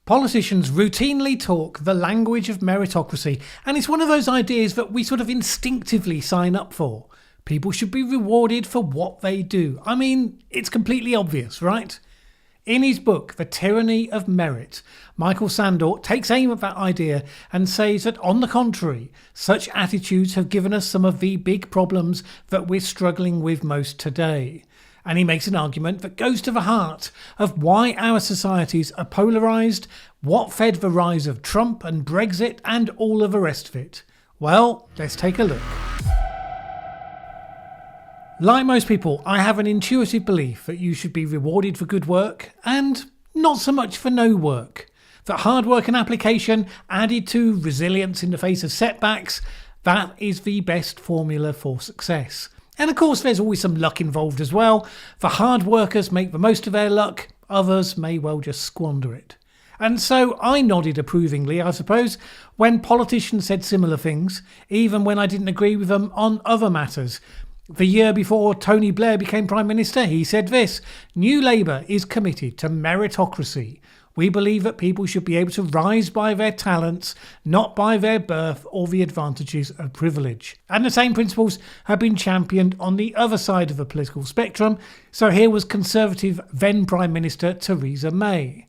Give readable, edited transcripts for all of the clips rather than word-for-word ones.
Politicians routinely talk the language of meritocracy, and it's one of those ideas that we sort of instinctively sign up for. People should be rewarded for what they do. I mean, it's completely obvious, right? In his book, The Tyranny of Merit, Michael Sandel takes aim at that idea and says that, on the contrary, such attitudes have given us some of the big problems that we're struggling with most today. And he makes an argument that goes to the heart of why our societies are polarised, what fed the rise of Trump and Brexit and all of the rest of it. Well, let's take a look. Like most people, I have an intuitive belief that you should be rewarded for good work and not so much for no work. That hard work and application added to resilience in the face of setbacks, that is the best formula for success. And of course there's always some luck involved as well. The hard workers make the most of their luck, others may well just squander it. And so I nodded approvingly, I suppose, when politicians said similar things, even when I didn't agree with them on other matters. The year before Tony Blair became Prime Minister, he said this: "New Labour is committed to meritocracy. We believe that people should be able to rise by their talents, not by their birth or the advantages of privilege." And the same principles have been championed on the other side of the political spectrum. So here was Conservative then Prime Minister Theresa May.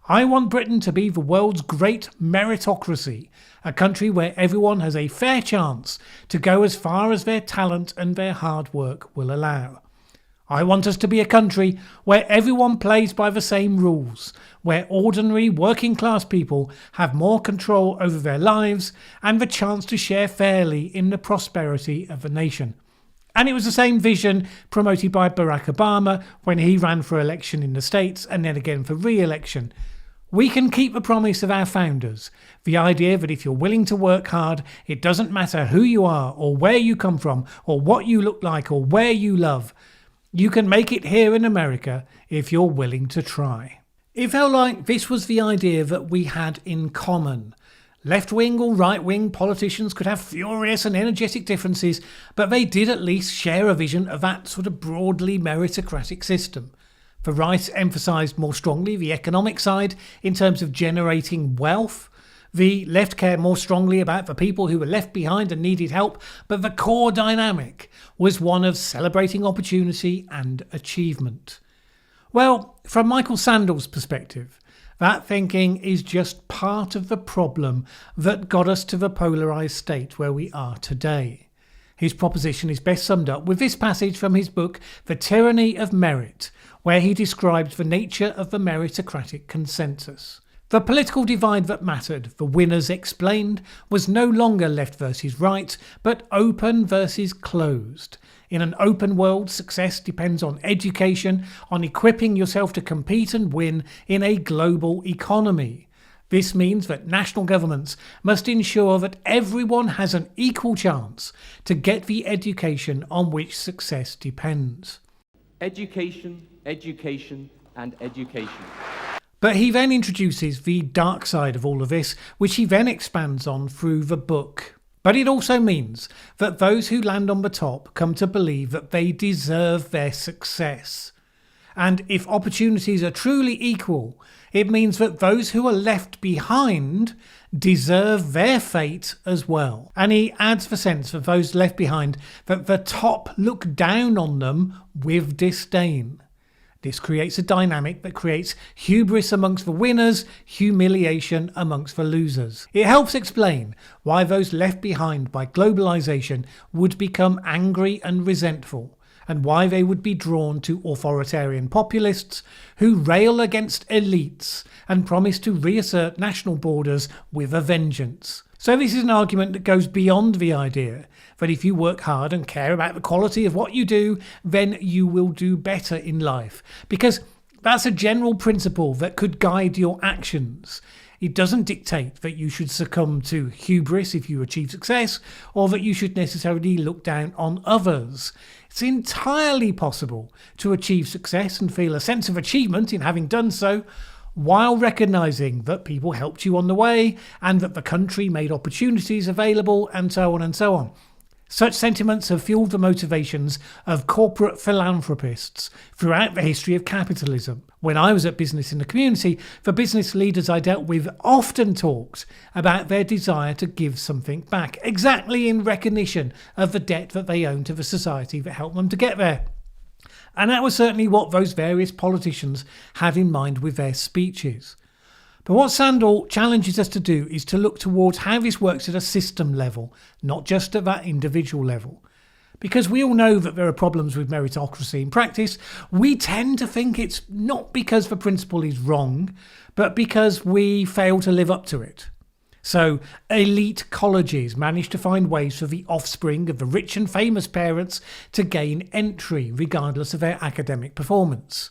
"I want Britain to be the world's great meritocracy, a country where everyone has a fair chance to go as far as their talent and their hard work will allow. I want us to be a country where everyone plays by the same rules, where ordinary working class people have more control over their lives and the chance to share fairly in the prosperity of the nation." And it was the same vision promoted by Barack Obama when he ran for election in the States and then again for re-election. We can keep the promise of our founders, the idea that if you're willing to work hard, it doesn't matter who you are or where you come from or what you look like or where you love. You can make it here in America if you're willing to try. It felt like this was the idea that we had in common. Left-wing or right-wing politicians could have furious and energetic differences, but they did at least share a vision of that sort of broadly meritocratic system. The right emphasised more strongly the economic side in terms of generating wealth. The left cared more strongly about the people who were left behind and needed help, but the core dynamic was one of celebrating opportunity and achievement. Well, from Michael Sandel's perspective, that thinking is just part of the problem that got us to the polarised state where we are today. His proposition is best summed up with this passage from his book, The Tyranny of Merit, where he describes the nature of the meritocratic consensus. The political divide that mattered, the winners explained, was no longer left versus right, but open versus closed. In an open world, success depends on education, on equipping yourself to compete and win in a global economy. This means that national governments must ensure that everyone has an equal chance to get the education on which success depends. Education, education, and education. But he then introduces the dark side of all of this, which he then expands on through the book. But it also means that those who land on the top come to believe that they deserve their success. And if opportunities are truly equal, it means that those who are left behind deserve their fate as well. And he adds the sense of those left behind that the top look down on them with disdain. This creates a dynamic that creates hubris amongst the winners, humiliation amongst the losers. It helps explain why those left behind by globalization would become angry and resentful, and why they would be drawn to authoritarian populists who rail against elites and promise to reassert national borders with a vengeance. So this is an argument that goes beyond the idea that if you work hard and care about the quality of what you do, then you will do better in life. Because that's a general principle that could guide your actions. It doesn't dictate that you should succumb to hubris if you achieve success, or that you should necessarily look down on others. It's entirely possible to achieve success and feel a sense of achievement in having done so, while recognising that people helped you on the way and that the country made opportunities available and so on and so on. Such sentiments have fueled the motivations of corporate philanthropists throughout the history of capitalism. When I was at Business in the Community, the business leaders I dealt with often talked about their desire to give something back, exactly in recognition of the debt that they own to the society that helped them to get there. And that was certainly what those various politicians had in mind with their speeches. But what Sandel challenges us to do is to look towards how this works at a system level, not just at that individual level. Because we all know that there are problems with meritocracy in practice, we tend to think it's not because the principle is wrong, but because we fail to live up to it. So, elite colleges manage to find ways for the offspring of the rich and famous parents to gain entry, regardless of their academic performance.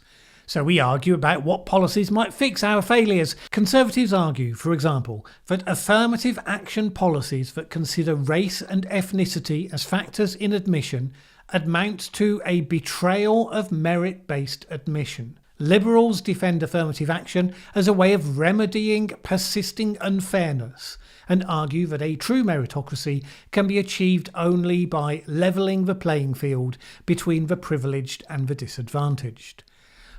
So we argue about what policies might fix our failures. Conservatives argue, for example, that affirmative action policies that consider race and ethnicity as factors in admission amount to a betrayal of merit-based admission. Liberals defend affirmative action as a way of remedying persisting unfairness and argue that a true meritocracy can be achieved only by levelling the playing field between the privileged and the disadvantaged.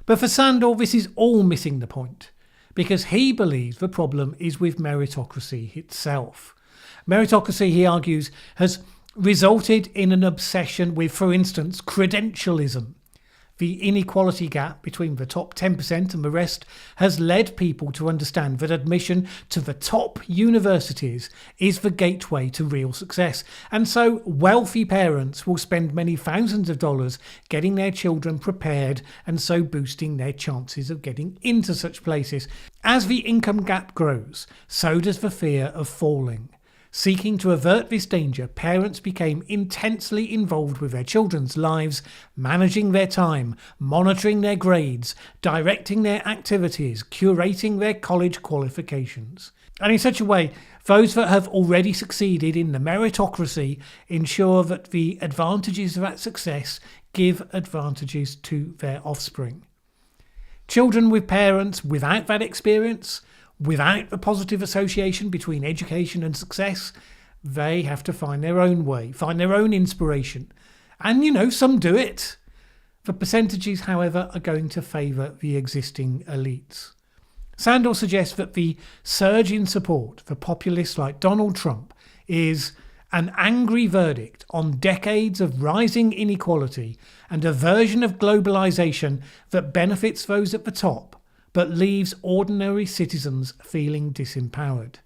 But for Sandel, this is all missing the point, because he believes the problem is with meritocracy itself. Meritocracy, he argues, has resulted in an obsession with, for instance, credentialism. The inequality gap between the top 10% and the rest has led people to understand that admission to the top universities is the gateway to real success. And so wealthy parents will spend many thousands of dollars getting their children prepared and so boosting their chances of getting into such places. As the income gap grows, so does the fear of falling. Seeking to avert this danger, parents became intensely involved with their children's lives, managing their time, monitoring their grades, directing their activities, curating their college qualifications. And in such a way, those that have already succeeded in the meritocracy ensure that the advantages of that success give advantages to their offspring. Children with parents without that experience, without the positive association between education and success, they have to find their own way, find their own inspiration. And, some do it. The percentages, however, are going to favour the existing elites. Sandel suggests that the surge in support for populists like Donald Trump is an angry verdict on decades of rising inequality and a version of globalisation that benefits those at the top but leaves ordinary citizens feeling disempowered.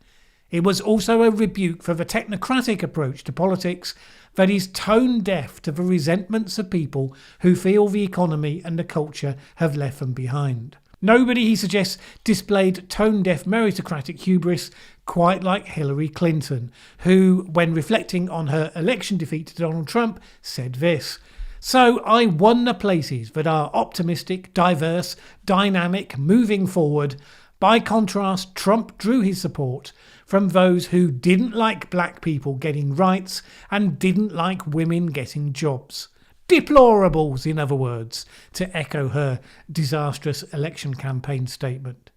It was also a rebuke for the technocratic approach to politics that is tone deaf to the resentments of people who feel the economy and the culture have left them behind. Nobody, he suggests, displayed tone-deaf meritocratic hubris quite like Hillary Clinton, who, when reflecting on her election defeat to Donald Trump, said this: "So I won the places that are optimistic, diverse, dynamic, moving forward. By contrast, Trump drew his support from those who didn't like black people getting rights and didn't like women getting jobs. Deplorables, in other words," to echo her disastrous election campaign statement.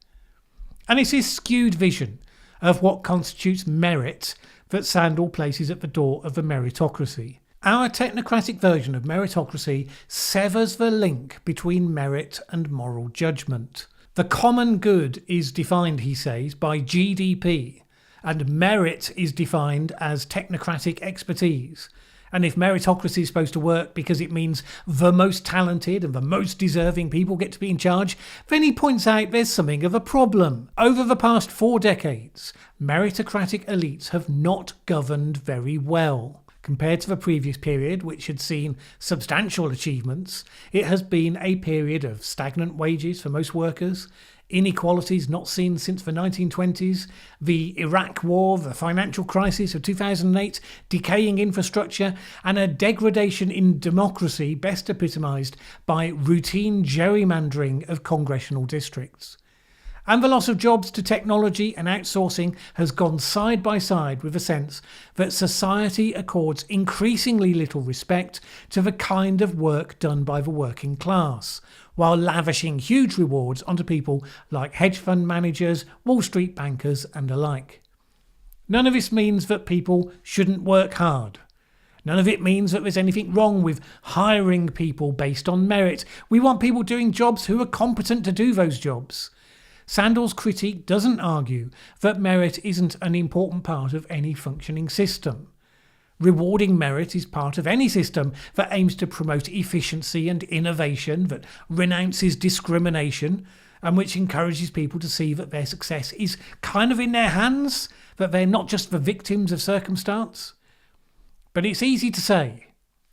And it's this skewed vision of what constitutes merit that Sandel places at the door of the meritocracy. Our technocratic version of meritocracy severs the link between merit and moral judgment. The common good is defined, he says, by GDP, and merit is defined as technocratic expertise. And if meritocracy is supposed to work because it means the most talented and the most deserving people get to be in charge, then he points out there's something of a problem. Over the past 4 decades, meritocratic elites have not governed very well. Compared to the previous period, which had seen substantial achievements, it has been a period of stagnant wages for most workers, inequalities not seen since the 1920s, the Iraq War, the financial crisis of 2008, decaying infrastructure, and a degradation in democracy best epitomised by routine gerrymandering of congressional districts. And the loss of jobs to technology and outsourcing has gone side by side with a sense that society accords increasingly little respect to the kind of work done by the working class, while lavishing huge rewards onto people like hedge fund managers, Wall Street bankers and the like. None of this means that people shouldn't work hard. None of it means that there's anything wrong with hiring people based on merit. We want people doing jobs who are competent to do those jobs. Sandel's critique doesn't argue that merit isn't an important part of any functioning system. Rewarding merit is part of any system that aims to promote efficiency and innovation, that renounces discrimination, and which encourages people to see that their success is kind of in their hands, that they're not just the victims of circumstance. But it's easy to say.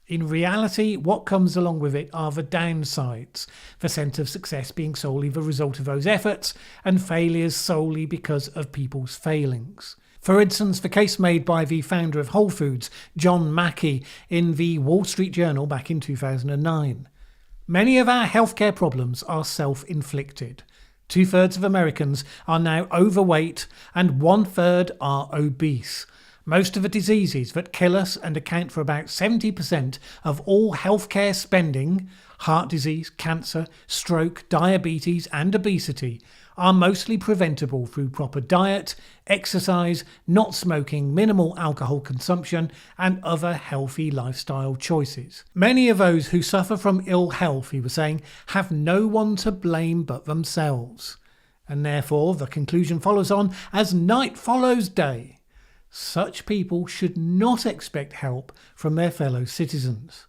In reality, what comes along with it are the downsides, the sense of success being solely the result of those efforts, and failures solely because of people's failings. For instance, the case made by the founder of Whole Foods, John Mackey, in the Wall Street Journal back in 2009. Many of our healthcare problems are self-inflicted. 2/3 of Americans are now overweight and 1/3 are obese. Most of the diseases that kill us and account for about 70% of all healthcare spending, heart disease, cancer, stroke, diabetes and obesity, are mostly preventable through proper diet, exercise, not smoking, minimal alcohol consumption and other healthy lifestyle choices. Many of those who suffer from ill health, he was saying, have no one to blame but themselves. And therefore, the conclusion follows on, as night follows day. Such people should not expect help from their fellow citizens.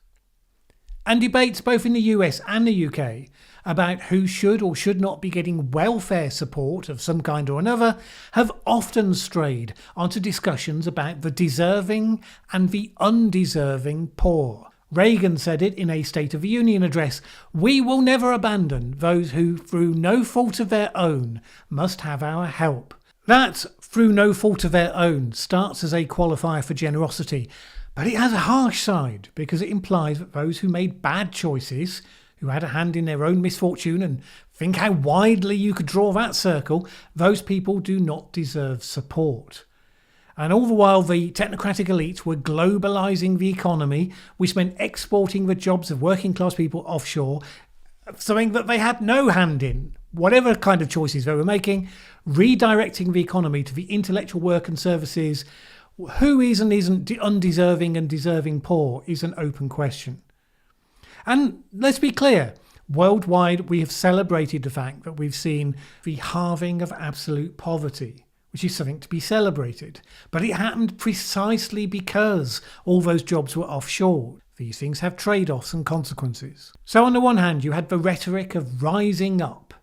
And debates both in the US and the UK about who should or should not be getting welfare support of some kind or another have often strayed onto discussions about the deserving and the undeserving poor. Reagan said it in a State of the Union address: "We will never abandon those who, through no fault of their own, must have our help." That, through no fault of their own, starts as a qualifier for generosity, but it has a harsh side because it implies that those who made bad choices, who had a hand in their own misfortune, and think how widely you could draw that circle, those people do not deserve support. And all the while the technocratic elites were globalising the economy, which meant exporting the jobs of working class people offshore, something that they had no hand in, whatever kind of choices they were making, redirecting the economy to the intellectual work and services. Who is and isn't undeserving and deserving poor is an open question. And let's be clear, worldwide we have celebrated the fact that we've seen the halving of absolute poverty, which is something to be celebrated. But it happened precisely because all those jobs were offshore. These things have trade-offs and consequences. So on the one hand, you had the rhetoric of rising up.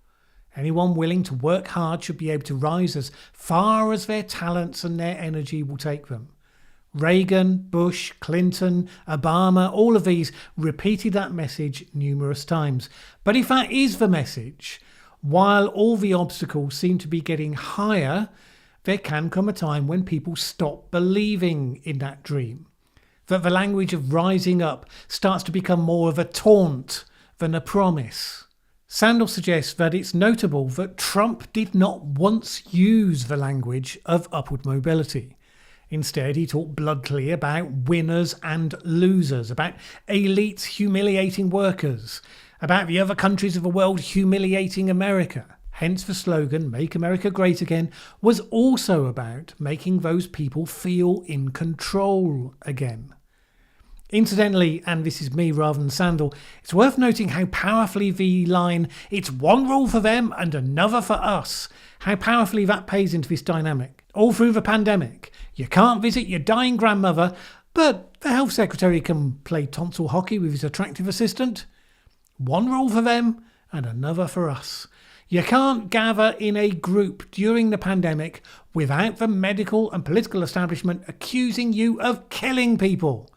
Anyone willing to work hard should be able to rise as far as their talents and their energy will take them. Reagan, Bush, Clinton, Obama, all of these repeated that message numerous times. But if that is the message, while all the obstacles seem to be getting higher, there can come a time when people stop believing in that dream. That the language of rising up starts to become more of a taunt than a promise. Sandel suggests that it's notable that Trump did not once use the language of upward mobility. Instead, he talked bluntly about winners and losers, about elites humiliating workers, about the other countries of the world humiliating America. Hence the slogan, "Make America Great Again," was also about making those people feel in control again. Incidentally, and this is me rather than Sandel, it's worth noting how powerfully the line, "It's one rule for them and another for us," how powerfully that plays into this dynamic. All through the pandemic, you can't visit your dying grandmother, but the health secretary can play tonsil hockey with his attractive assistant. One rule for them and another for us. You can't gather in a group during the pandemic without the medical and political establishment accusing you of killing people.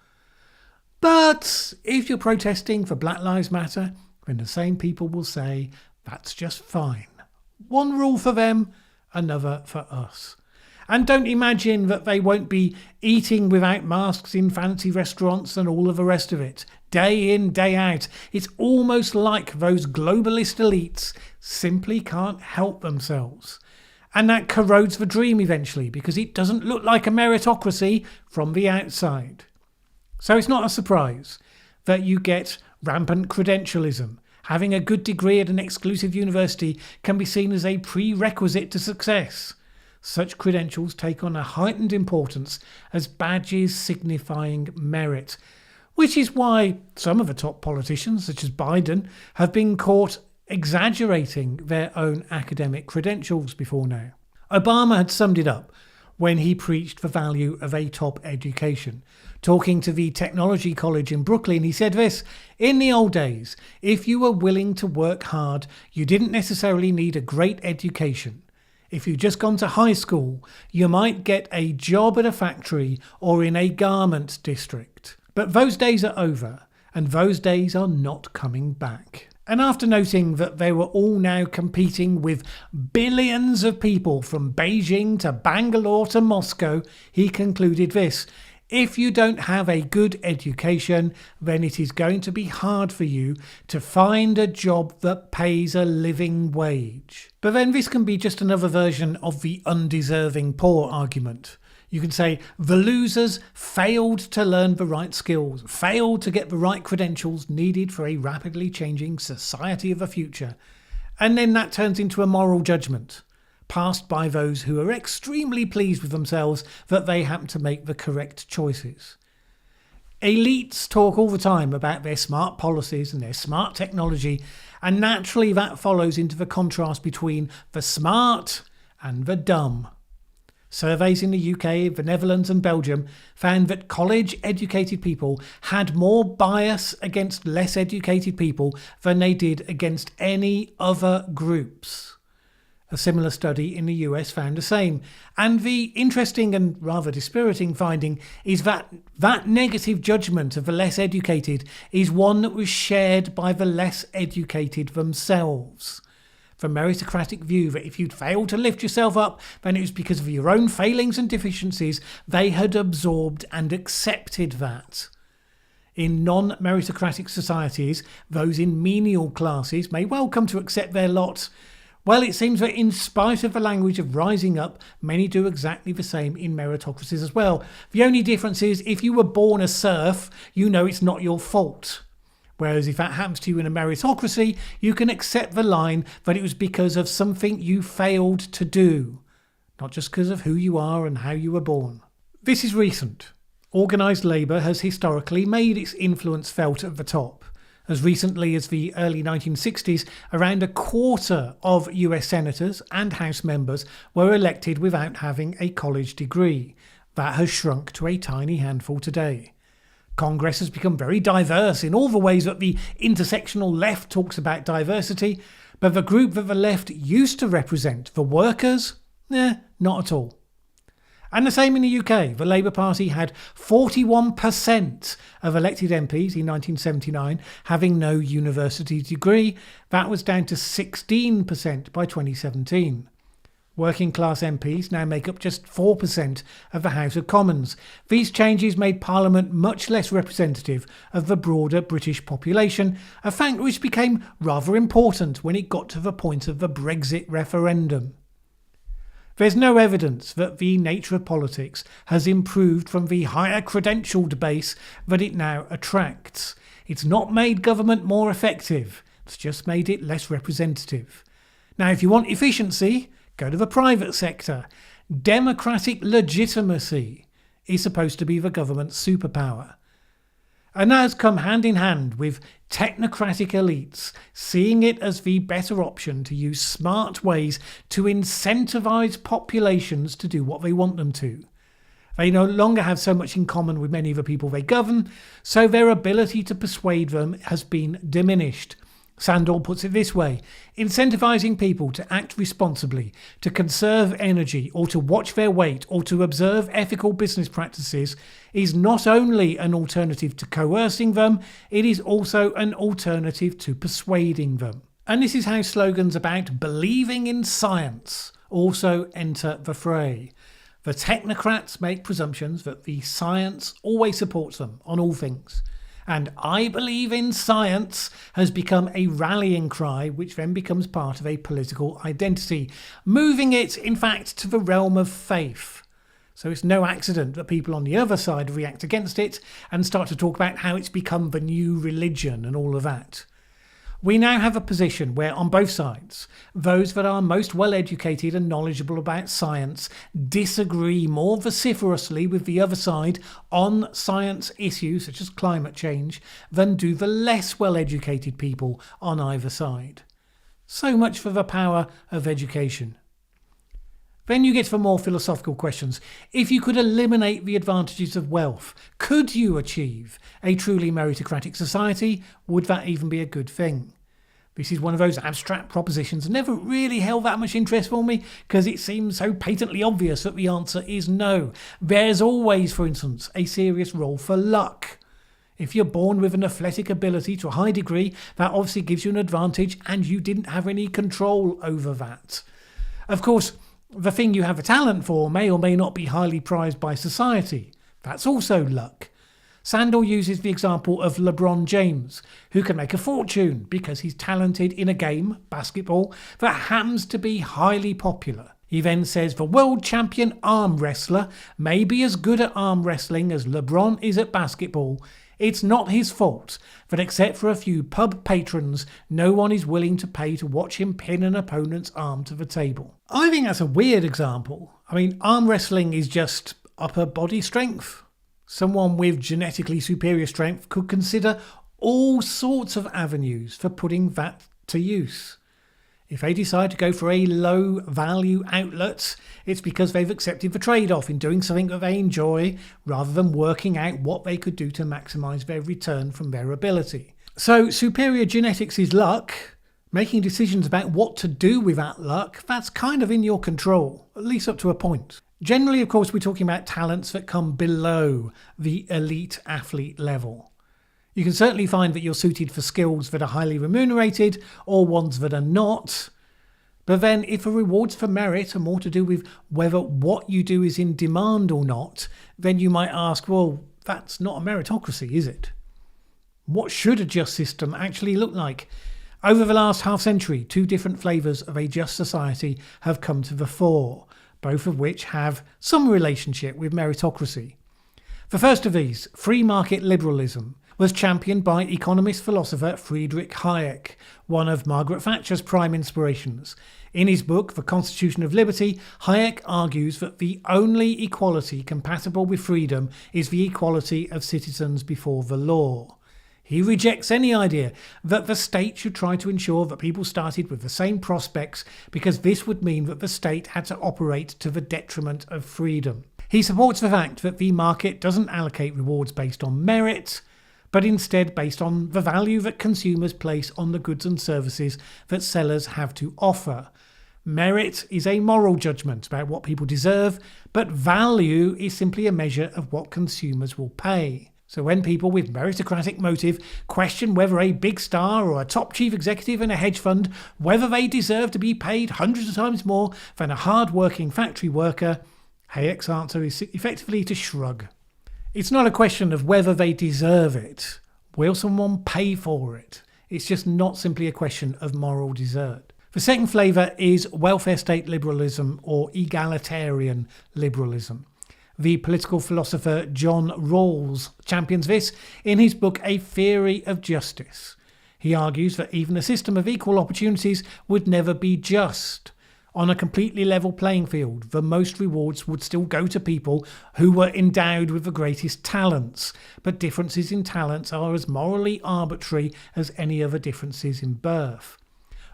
But if you're protesting for Black Lives Matter, then the same people will say, that's just fine. One rule for them, another for us. And don't imagine that they won't be eating without masks in fancy restaurants and all of the rest of it. Day in, day out. It's almost like those globalist elites simply can't help themselves. And that corrodes the dream eventually because it doesn't look like a meritocracy from the outside. So it's not a surprise that you get rampant credentialism. Having a good degree at an exclusive university can be seen as a prerequisite to success. Such credentials take on a heightened importance as badges signifying merit, which is why some of the top politicians, such as Biden, have been caught exaggerating their own academic credentials before now. Obama had summed it up when he preached the value of a top education. Talking to the Technology College in Brooklyn, he said this: "In the old days, if you were willing to work hard, you didn't necessarily need a great education. If you'd just gone to high school, you might get a job at a factory or in a garment district. But those days are over, and those days are not coming back." And after noting that they were all now competing with billions of people from Beijing to Bangalore to Moscow, he concluded this: "If you don't have a good education, then it is going to be hard for you to find a job that pays a living wage." But then this can be just another version of the undeserving poor argument. You can say the losers failed to learn the right skills, failed to get the right credentials needed for a rapidly changing society of the future. And then that turns into a moral judgment, passed by those who are extremely pleased with themselves that they happen to make the correct choices. Elites talk all the time about their smart policies and their smart technology, and naturally that follows into the contrast between the smart and the dumb. Surveys in the UK, the Netherlands and Belgium found that college-educated people had more bias against less educated people than they did against any other groups. A similar study in the US found the same. And the interesting and rather dispiriting finding is that that negative judgment of the less educated is one that was shared by the less educated themselves. The meritocratic view that if you'd failed to lift yourself up, then it was because of your own failings and deficiencies, they had absorbed and accepted that. In non-meritocratic societies, those in menial classes may well come to accept their lot. Well, it seems that in spite of the language of rising up, many do exactly the same in meritocracies as well. The only difference is if you were born a serf, you know it's not your fault. Whereas if that happens to you in a meritocracy, you can accept the line that it was because of something you failed to do, not just because of who you are and how you were born. This is recent. Organised labour has historically made its influence felt at the top. As recently as the early 1960s, around a quarter of US senators and House members were elected without having a college degree. That has shrunk to a tiny handful today. Congress has become very diverse in all the ways that the intersectional left talks about diversity, but the group that the left used to represent, the workers, not at all. And the same in the UK. The Labour Party had 41% of elected MPs in 1979 having no university degree. That was down to 16% by 2017. Working class MPs now make up just 4% of the House of Commons. These changes made Parliament much less representative of the broader British population, a fact which became rather important when it got to the point of the Brexit referendum. There's no evidence that the nature of politics has improved from the higher credentialed base that it now attracts. It's not made government more effective, it's just made it less representative. Now, if you want efficiency, go to the private sector. Democratic legitimacy is supposed to be the government's superpower. And that has come hand in hand with technocratic elites seeing it as the better option to use smart ways to incentivize populations to do what they want them to. They no longer have so much in common with many of the people they govern, so their ability to persuade them has been diminished. Sandel puts it this way: incentivizing people to act responsibly, to conserve energy, or to watch their weight, or to observe ethical business practices is not only an alternative to coercing them, it is also an alternative to persuading them. And this is how slogans about believing in science also enter the fray. The technocrats make presumptions that the science always supports them on all things. And "I believe in science" has become a rallying cry which then becomes part of a political identity, moving it, in fact, to the realm of faith. So it's no accident that people on the other side react against it and start to talk about how it's become the new religion and all of that. We now have a position where, on both sides, those that are most well educated and knowledgeable about science disagree more vociferously with the other side on science issues such as climate change than do the less well educated people on either side. So much for the power of education. Then you get to the more philosophical questions. If you could eliminate the advantages of wealth, could you achieve a truly meritocratic society? Would that even be a good thing? This is one of those abstract propositions that never really held that much interest for me because it seems so patently obvious that the answer is no. There's always, for instance, a serious role for luck. If you're born with an athletic ability to a high degree, that obviously gives you an advantage and you didn't have any control over that. Of course, the thing you have a talent for may or may not be highly prized by society. That's also luck. Sandel uses the example of LeBron James, who can make a fortune because he's talented in a game, basketball, that happens to be highly popular. He then says the world champion arm wrestler may be as good at arm wrestling as LeBron is at basketball. It's not his fault that except for a few pub patrons, no one is willing to pay to watch him pin an opponent's arm to the table. I think that's a weird example. I mean, arm wrestling is just upper body strength. Someone with genetically superior strength could consider all sorts of avenues for putting that to use. If they decide to go for a low value outlet, it's because they've accepted the trade-off in doing something that they enjoy rather than working out what they could do to maximise their return from their ability. So superior genetics is luck. Making decisions about what to do with that luck, that's kind of in your control, at least up to a point. Generally, of course, we're talking about talents that come below the elite athlete level. You can certainly find that you're suited for skills that are highly remunerated or ones that are not. But then if the rewards for merit are more to do with whether what you do is in demand or not, then you might ask, well, that's not a meritocracy, is it? What should a just system actually look like? Over the last half century, two different flavours of a just society have come to the fore, both of which have some relationship with meritocracy. The first of these, free market liberalism, was championed by economist philosopher Friedrich Hayek, one of Margaret Thatcher's prime inspirations. In his book, The Constitution of Liberty, Hayek argues that the only equality compatible with freedom is the equality of citizens before the law. He rejects any idea that the state should try to ensure that people started with the same prospects because this would mean that the state had to operate to the detriment of freedom. He supports the fact that the market doesn't allocate rewards based on merit, but instead based on the value that consumers place on the goods and services that sellers have to offer. Merit is a moral judgment about what people deserve, but value is simply a measure of what consumers will pay. So when people with meritocratic motive question whether a big star or a top chief executive in a hedge fund, whether they deserve to be paid hundreds of times more than a hard-working factory worker, Hayek's answer is effectively to shrug. It's not a question of whether they deserve it. Will someone pay for it? It's just not simply a question of moral desert. The second flavour is welfare state liberalism or egalitarian liberalism. The political philosopher John Rawls champions this in his book A Theory of Justice. He argues that even a system of equal opportunities would never be just. On a completely level playing field, the most rewards would still go to people who were endowed with the greatest talents, but differences in talents are as morally arbitrary as any other differences in birth.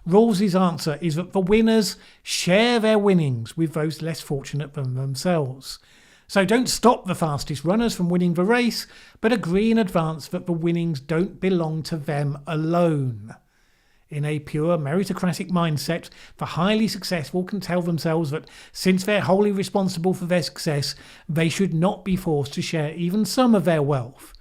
Rawls's answer is that the winners share their winnings with those less fortunate than themselves. So don't stop the fastest runners from winning the race, but agree in advance that the winnings don't belong to them alone. In a pure meritocratic mindset, the highly successful can tell themselves that since they're wholly responsible for their success, they should not be forced to share even some of their wealth.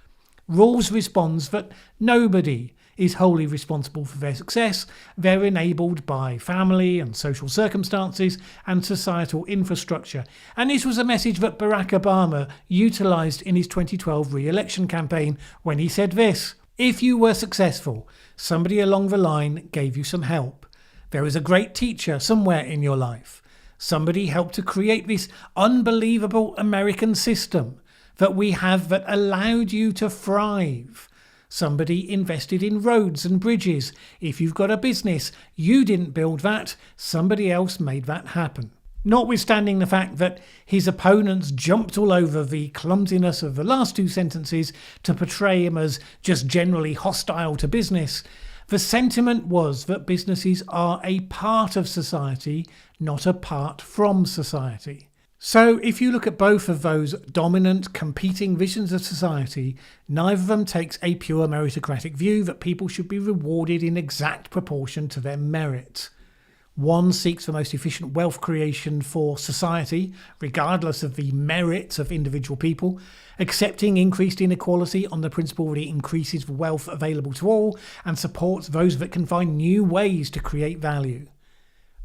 Rawls responds that nobody is wholly responsible for their success. They're enabled by family and social circumstances and societal infrastructure. And this was a message that Barack Obama utilised in his 2012 re-election campaign when he said this: if you were successful, somebody along the line gave you some help. There was a great teacher somewhere in your life. Somebody helped to create this unbelievable American system that we have that allowed you to thrive. Somebody invested in roads and bridges. If you've got a business, you didn't build that, somebody else made that happen. Notwithstanding the fact that his opponents jumped all over the clumsiness of the last two sentences to portray him as just generally hostile to business, the sentiment was that businesses are a part of society, not apart from society. So if you look at both of those dominant, competing visions of society, neither of them takes a pure meritocratic view that people should be rewarded in exact proportion to their merit. One seeks the most efficient wealth creation for society, regardless of the merits of individual people, accepting increased inequality on the principle that it increases the wealth available to all and supports those that can find new ways to create value.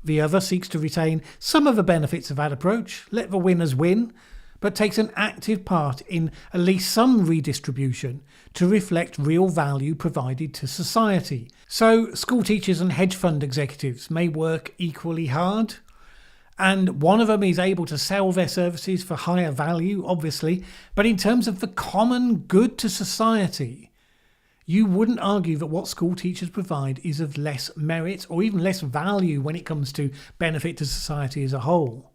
The other seeks to retain some of the benefits of that approach, let the winners win, but takes an active part in at least some redistribution to reflect real value provided to society. So school teachers and hedge fund executives may work equally hard, and one of them is able to sell their services for higher value, obviously, but in terms of the common good to society, you wouldn't argue that what school teachers provide is of less merit or even less value when it comes to benefit to society as a whole.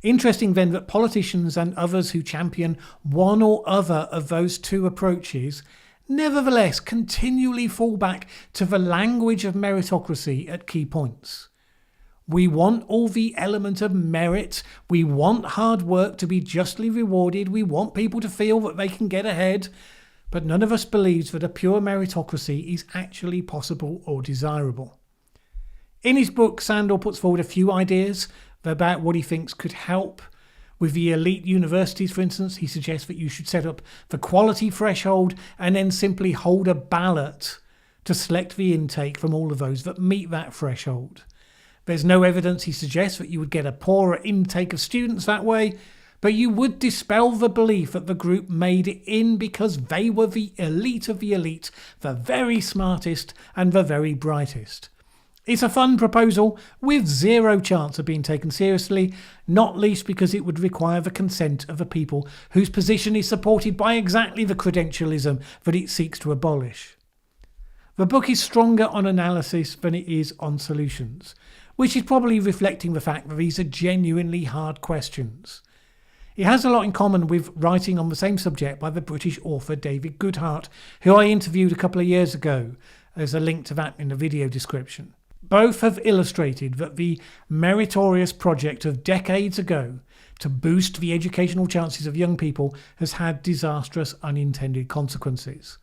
Interesting then that politicians and others who champion one or other of those two approaches nevertheless continually fall back to the language of meritocracy at key points. We want all the element of merit, we want hard work to be justly rewarded, we want people to feel that they can get ahead, but none of us believes that a pure meritocracy is actually possible or desirable. In his book, Sandel puts forward a few ideas about what he thinks could help. With the elite universities, for instance, he suggests that you should set up the quality threshold and then simply hold a ballot to select the intake from all of those that meet that threshold. There's no evidence, he suggests, that you would get a poorer intake of students that way, but you would dispel the belief that the group made it in because they were the elite of the elite, the very smartest and the very brightest. It's a fun proposal with zero chance of being taken seriously, not least because it would require the consent of a people whose position is supported by exactly the credentialism that it seeks to abolish. The book is stronger on analysis than it is on solutions, which is probably reflecting the fact that these are genuinely hard questions. It has a lot in common with writing on the same subject by the British author David Goodhart, who I interviewed a couple of years ago. There's a link to that in the video description. Both have illustrated that the meritorious project of decades ago to boost the educational chances of young people has had disastrous unintended consequences.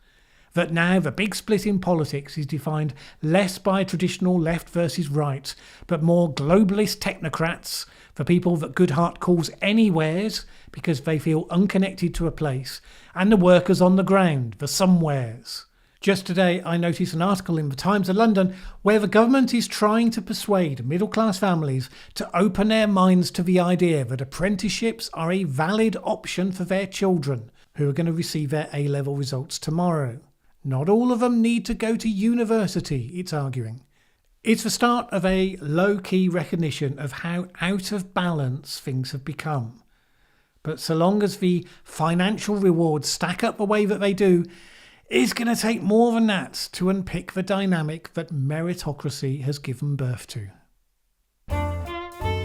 That now the big split in politics is defined less by traditional left versus right, but more globalist technocrats, for people that Goodhart calls anywheres because they feel unconnected to a place, and the workers on the ground, the somewheres. Just today I noticed an article in the Times of London where the government is trying to persuade middle-class families to open their minds to the idea that apprenticeships are a valid option for their children who are going to receive their A-level results tomorrow. Not all of them need to go to university, it's arguing. It's the start of a low-key recognition of how out of balance things have become. But so long as the financial rewards stack up the way that they do, it's going to take more than that to unpick the dynamic that meritocracy has given birth to.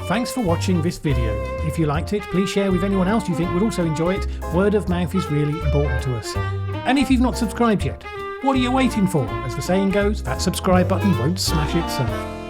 Thanks for watching this video. If you liked it, please share with anyone else you think would also enjoy it. Word of mouth is really important to us. And if you've not subscribed yet, what are you waiting for? As the saying goes, that subscribe button won't smash itself.